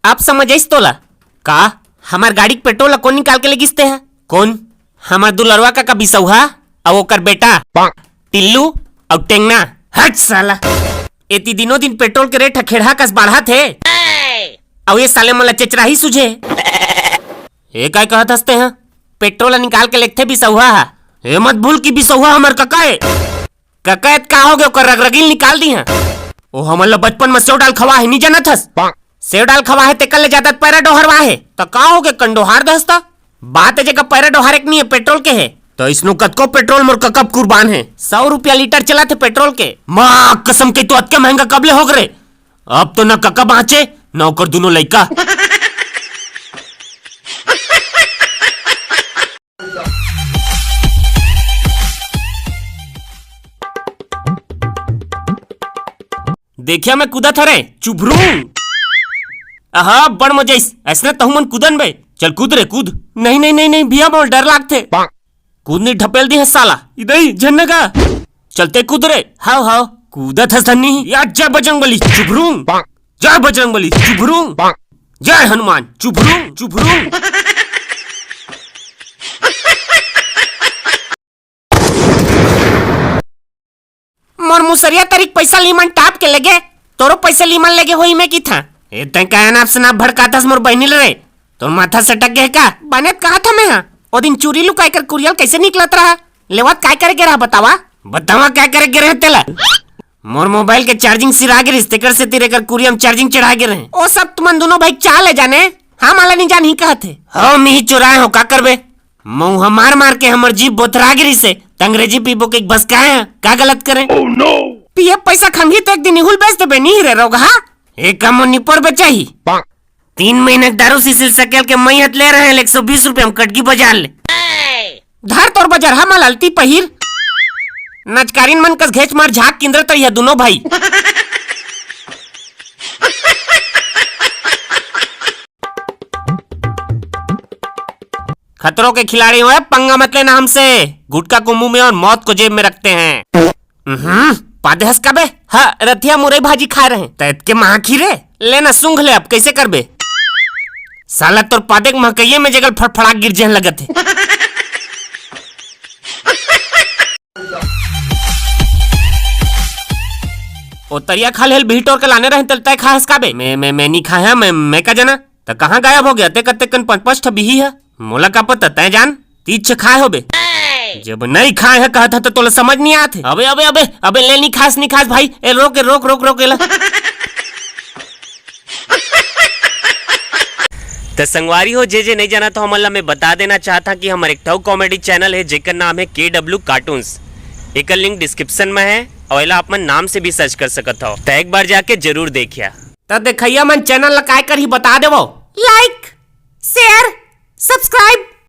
आप समझ तोला का हमार गाड़ी के पेट्रोल कौन निकाल के लेगिसते हैं? कौन? हमार दुलरवा का बिसौहा और ओकर बेटा टिल्लू और टेंगना। हट साला, एती दिनों दिन पेट्रोल के रेट खेड़ा कस बढ़ा थे और ये साले मला चचरा ही सुझे। ये काय कहत हंसते हैं? पेट्रोल निकाल के लेते बिसौहा। ये मत भूल कि बिसौहा हमार ककाए ककायत का हो गया, ओकर रगरगिल निकाल दी है। ओ हमला बचपन में सेव डाल खवा है, नहीं जानत हस? सेव डाल खवा है ते कल ज्यादा पैरा डोहरवा है तो का हो गया कंडोहार दस्ता। बात है जगह पैरा डोहार एक नहीं है, पेट्रोल के है तो इसनु कतको पेट्रोल मोर कब कुर्बान है। 100 रुपया लीटर चला थे पेट्रोल के। माँ कसम के तो अतके महंगा कबले हो गए। अब तो न कका बाँचे न ओकर दोनों लइका। देखिया मैं कूदा था रे चुभरू। आहा बड़ मजा ऐसा तहु मन कूदन बे। चल कूद रे कूद। नहीं नहीं नहीं नहीं भैया मोल डर लागते। कूदनी ढपेल दी है साला इधर झन्ना का। चलते कूद रे। हाउ हाउ कूदा था धन्नी या जय बजरंगबली चुभरू, जय बजरंगबली चुभरू, जय हनुमान चुभरू चुभरू। मोर मुसरिया तारीख पैसा लीमन टाप के लगे तोरो पैसा लीमन लगे होई में की था। ए तय का नाप से नाप भड़कातास मोर बहनील रे। तो माथा सटक गए का बनेत कहा था मैं? हाँ ओ दिन चोरी लुकाई कर कुरियल कैसे निकलत रहा? लेवत काय करे गे रहा बतावा बतावा क्या करे गे रहे तेला? मोर मोबाइल के चार्जिंग सिरा गे स्टिकर से तेरे कर कुरियम चार्जिंग चढ़ा गे रहे। ओ सब तुमन दोनों भाई चाल है जाने। हाँ माला नहीं जान ही कहते हो मी चुराए हो का करबे? मुंह मार मार के हमर जीभ बोथरा गिरी से अंग्रेजी पीबो के बस का है का गलत करे? oh, no. पिए पैसा खंगी तो एक दिन निहुल बेच देबे नहीं रे रोगा। एक कम निपर बेचाही 3 महीने दारू सिसिल सकेल के मैं हत ले रहे हैं 120 रुपए हम कटगी बाजार ले। धर तोर बाजार हम ललती पहिर नचकारीन मन कस घेच मार झाक किंद्र तो यह दोनों भाई। खतरों के खिलाड़ी हुए पंगा मत लेना हमसे। गुटका को मुंह में और मौत को जेब में रखते हैं। पादे हंस का बे। हाँ रथिया मुरई भाजी खा रहे हैं तैत के महा खीरे लेना सूंघ ले अब कैसे करबे? साला तोर पादे के महकइये में जगल फड़फड़ा गिर जहन लगत है। ओ तरिया खा लेल भीटोर के लाने रहे तय खा हंस का बे। मैं नहीं खाया मैं का जाना तो कहाँ गायब हो गया? ते कते कन 5-5 बिही है मोला का पता तय जान तीछ खाए हो बे। जब नहीं खाए है कहता तो तोला समझ नहीं आते। अबे अबे अबे अबे ले नहीं खास भाई ए रोक रोक रोक रोक एला। तो संगवारी हो जे नहीं जाना तो हमला मैं बता देना चाहता कि हमारे एक कॉमेडी चैनल है जेकर नाम है KW कार्टून्स। एक लिंक डिस्क्रिप्शन में है और आप मन नाम से भी सर्च कर सकत हो तो एक बार जाके जरूर देखिया। तो देखिया मन चैनल ला काय कर ही बता देवो। Like share subscribe